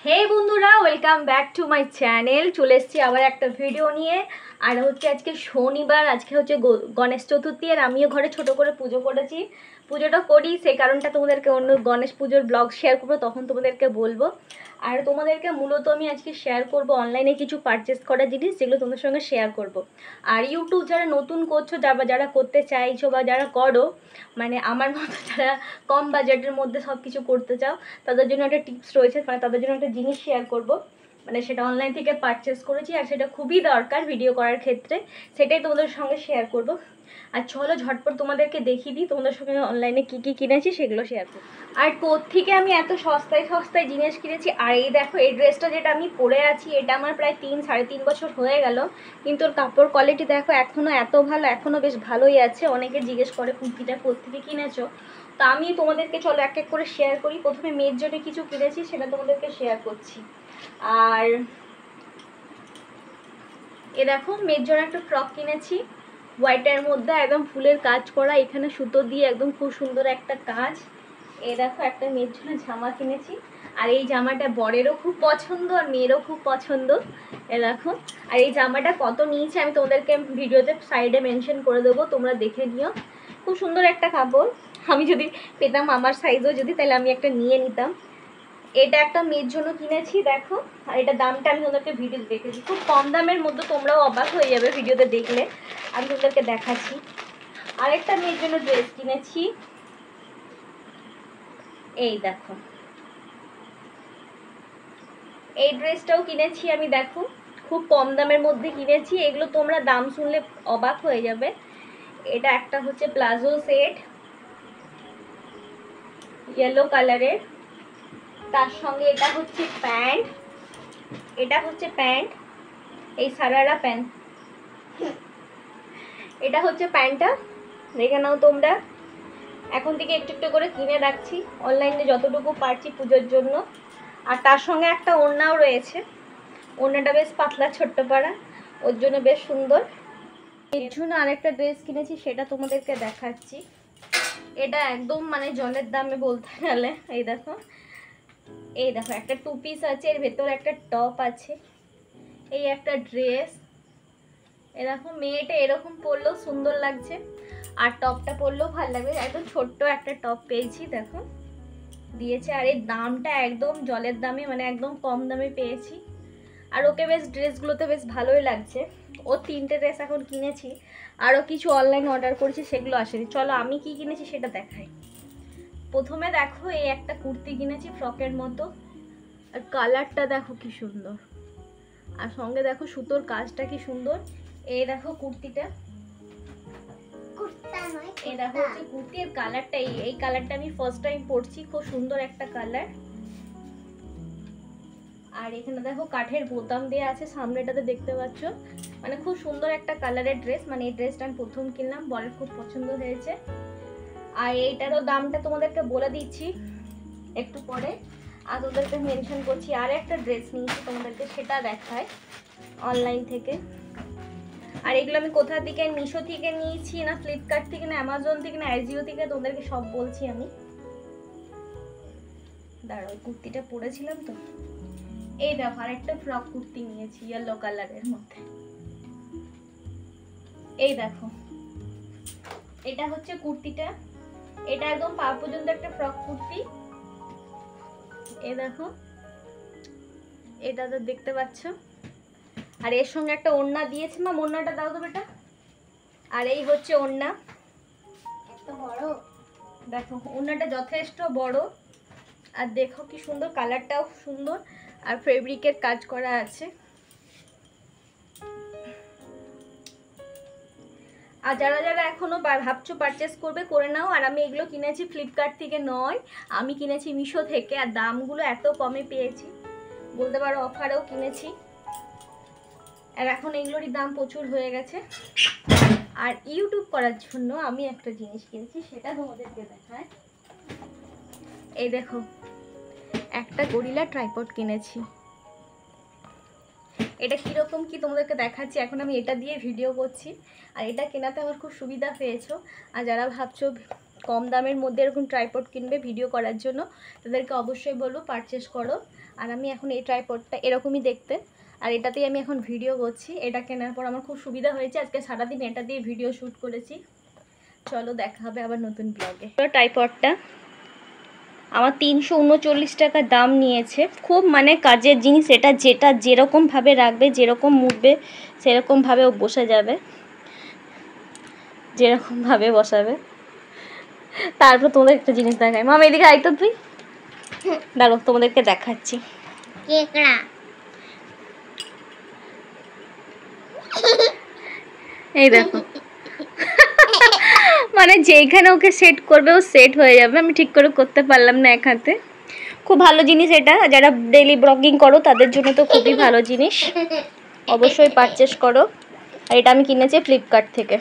হে বন্ধুরা, welcome back to my channel. চলে এসেছি আবার একটা ভিডিও নিয়ে। আর হচ্ছে আজকে শনিবার, আজকে হচ্ছে গণেশ চতুর্থী। আর আমিও ঘরে ছোট করে পুজো করেছি। পুজোটা করি সেই কারণটা তোমাদেরকে অন্য গণেশ পুজোর ব্লগ শেয়ার করবো, তখন তোমাদেরকে বলবো। আর তোমাদেরকে মূলত আমি আজকে শেয়ার করব অনলাইনে কিছু পারচেস করা জিনিস, যেগুলো তোমাদের সঙ্গে শেয়ার করব। আর ইউটিউব যারা নতুন করছো, যারা করতে চাইছো বা যারা করো, মানে আমার মতো যারা কম বাজেটের মধ্যে সব কিছু করতে চাও, তাদের জন্য একটা টিপস রয়েছে, মানে তাদের জন্য একটা জিনিস শেয়ার করব। মানে সেটা অনলাইন থেকে পারচেস করেছি আর সেটা খুবই দরকার ভিডিও করার ক্ষেত্রে, সেটাই তোমাদের সঙ্গে শেয়ার করব। আর চলো ঝটপট তোমাদেরকে দেখিয়ে দিই তোমাদের সঙ্গে অনলাইনে কী কী কিনেছি সেগুলো শেয়ার করব। আর কোত্থেকে আমি এত সস্তায় সস্তায় জিনিস কিনেছি। আর এই দেখো, এই ড্রেসটা যেটা আমি পরে আছি, এটা আমার প্রায় 3-3.5 বছর হয়ে গেল, কিন্তু ওর কাপড় কোয়ালিটি দেখো এখনও এত ভালো, এখনও বেশ ভালোই আছে। অনেকে জিজ্ঞেস করে কুর্তিটা কোত্থেকে কিনেছো, তো আমি তোমাদেরকে চলো এক এক করে শেয়ার করি। প্রথমে মেয়ের জন্য কিছু কিনেছি, সেটা তোমাদেরকে শেয়ার করছি। আর এ দেখো, মেয়ের জন্য একটা ফ্রক কিনেছি হোয়াইটের মধ্যে, একদম ফুলের কাজ করা, এখানে সুতো দিয়ে একদম খুব সুন্দর একটা কাজ। এ দেখো, একটা মেয়ের জন্য জামা কিনেছি। আর এই জামাটা বরেরও খুব পছন্দ আর মেয়েরও খুব পছন্দ। এ দেখো, আর এই জামাটা কত নিয়েছে আমি তোমাদেরকে ভিডিওতে সাইডে মেনশন করে দেবো, তোমরা দেখে নিও। খুব সুন্দর একটা কাপড়। আমি যদি পেতাম আমার সাইজও যদি, তাহলে আমি একটা নিয়ে নিতাম। এটা একটা মেয়ের জন্য কিনেছি দেখো। আর এটা দামটা আমি তোমাদেরকে ভিডিওতে দেখেছি, খুব কম দামের মধ্যে, তোমরাও অবাক হয়ে যাবে ভিডিওতে দেখলে। আমি তোমাদেরকে দেখাচ্ছি। আরেকটা মেয়ের জন্য ড্রেস কিনেছি, এই দেখো। এই ড্রেসটাও কিনেছি আমি দেখো, খুব কম দামের মধ্যে কিনেছি। এগুলো তোমরা দাম শুনলে অবাক হয়ে যাবে। এটা একটা হচ্ছে প্লাজো সেট, ইয়েলো কালারের, তার সঙ্গে এটা হচ্ছে প্যান্ট। এটা হচ্ছে প্যান্ট, এই সারারা প্যান্ট। এটা হচ্ছে প্যান্টটা, দেখে নাও তোমরা। এখন থেকে একটু একটু করে কিনে রাখছি অনলাইনে যতটুকু পারছি পুজোর জন্য। আর তার সঙ্গে একটা ওড়নাও রয়েছে, ওড়নাটা বেশ পাতলা ছোট্ট পাড়া, ওর জন্য বেশ সুন্দর। এর জন্য আরেকটা ড্রেস কিনেছি, সেটা তোমাদেরকে দেখাচ্ছি। এটা একদম মানে জলের দামে বলতে গেলে। এই দেখো, এই দেখো, একটা 2 পিস আছে, এর ভেতর একটা টপ আছে, এই একটা ড্রেস। এ দেখো, মেয়েটা এরকম পরলেও সুন্দর লাগছে, আর টপটা পরলেও ভালো লাগবে। একদম ছোট্ট একটা টপ পেয়েছি দেখো, দিয়েছে। আর এর দামটা একদম জলের দামে, মানে একদম কম দামে পেয়েছি। আর ওকে বেশ ড্রেসগুলোতে বেশ ভালোই লাগছে। ও 3টে ড্রেস এখন কিনেছি, আরও কিছু অনলাইন অর্ডার করেছি, সেগুলো আসেনি। চলো আমি কি কিনেছি সেটা দেখাই। প্রথমে দেখো, এই একটা কুর্তি কিনেছি ফ্রকের মতো, আর কালারটা দেখো কি সুন্দর, আর সঙ্গে দেখো সুতোর কাজটা কি সুন্দর। এই দেখো কুর্তিটা, এই দেখো হচ্ছে কুর্তির কালারটা, এই কালারটা আমি ফার্স্ট টাইম পরছি, খুব সুন্দর একটা কালার। আর এখানে দেখো কাঠের বোতাম দেওয়া আছে সামনেটাতে, দেখতে পাচ্ছ, মানে খুব সুন্দর একটা কালারের ড্রেস। মানে এই ড্রেসটা আমি প্রথম কিনলাম, বরের খুব পছন্দ হয়েছে। আর এইটারও দামটা তোমাদেরকে বলে দিচ্ছি একটু পরে, আর ওদেরকে মেনশন করছি। আর একটা ড্রেস নিয়েছি তোমাদেরকে, সেটা দেখায় অনলাইন থেকে। আর এগুলো আমি কোথা থেকে, মিশো থেকে নিয়েছি না ফ্লিপকার্ট থেকে না অ্যামাজন থেকে না অ্যাজিও থেকে, তোমাদেরকে সব বলছি আমি। দাঁড়াও, কুর্তিটা পরেছিলাম তো। এই দেখো, আরেকটা ফ্রক কুর্তি নিয়েছি ইয়েলো কালারের মধ্যে। এই দেখো, এটা হচ্ছে কুর্তিটা, এটা একদম পা পর্যন্ত একটা ফ্রক কুর্তি। এই দেখো, এটা তো দেখতে পাচ্ছ। আর এর সঙ্গে একটা ওড়না দিয়েছে, মা ওড়নাটা দাও তো বেটা। আর এই হচ্ছে ওড়না, এত বড় দেখো, ওড়নাটা যথেষ্ট বড়। আর দেখো কি সুন্দর, কালারটাও সুন্দর, আর ফেব্রিকের কাজ করা আছে। আর যারা যারা এখনো ভাবছো পারচেস করবে, করে নাও। আর আমি এগুলো কিনেছি ফ্লিপকার্ট থেকে নয়, আমি কিনেছি মিশো থেকে। আর দামগুলো এত কমে পেয়েছি, বলতে পারো অফারেও কিনেছি। আর এখন এগুলোরই দাম প্রচুর হয়ে গেছে। আর ইউটিউব করার জন্য আমি একটা জিনিস কিনেছি, সেটা তোমাদেরকে দেখায়। এই দেখো, একটা গরিলা ট্রাইপড কিনেছি। এটা কীরকম কি তোমাদেরকে দেখাচ্ছি। এখন আমি এটা দিয়ে ভিডিও করছি, আর এটা কেনাতে আমার খুব সুবিধা পেয়েছো। আর যারা ভাবছো কম দামের মধ্যে এরকম ট্রাইপড কিনবে ভিডিও করার জন্য, তাদেরকে অবশ্যই বলবো পারচেস করো। আর আমি এখন এই ট্রাইপডটা এরকমই দেখতে, আর এটাতেই আমি এখন ভিডিও করছি। এটা কেনার পর আমার খুব সুবিধা হয়েছে, আজকে সারাদিন এটা দিয়ে ভিডিও শ্যুট করেছি। চলো দেখা হবে আবার নতুন ব্লগে। ট্রাইপডটা আমার 339 টাকা দাম নিয়েছে। খুব মানে কাজের জিনিস এটা, যেটা যেরকমভাবে রাখবে, যেরকম মুড়বে সেরকমভাবে ও বসে যাবে, যেরকমভাবে বসাবে। তারপর তোমাদের একটা জিনিস দেখাই। মাম এদিকে আয় তো তুই, দাঁড়ো তোমাদেরকে দেখাচ্ছি। এই দেখো, মানে যেখানে ওকে সেট করবে ও সেট হয়ে যাবে। আমি ঠিক করে করতে পারলাম না এক হাতে। খুব ভালো জিনিস এটা, যারা ডেইলি ব্লগিং করো তাদের জন্য তো খুবই ভালো জিনিস, অবশ্যই পারচেস করো। আর এটা আমি কিনেছি ফ্লিপকার্ট থেকে।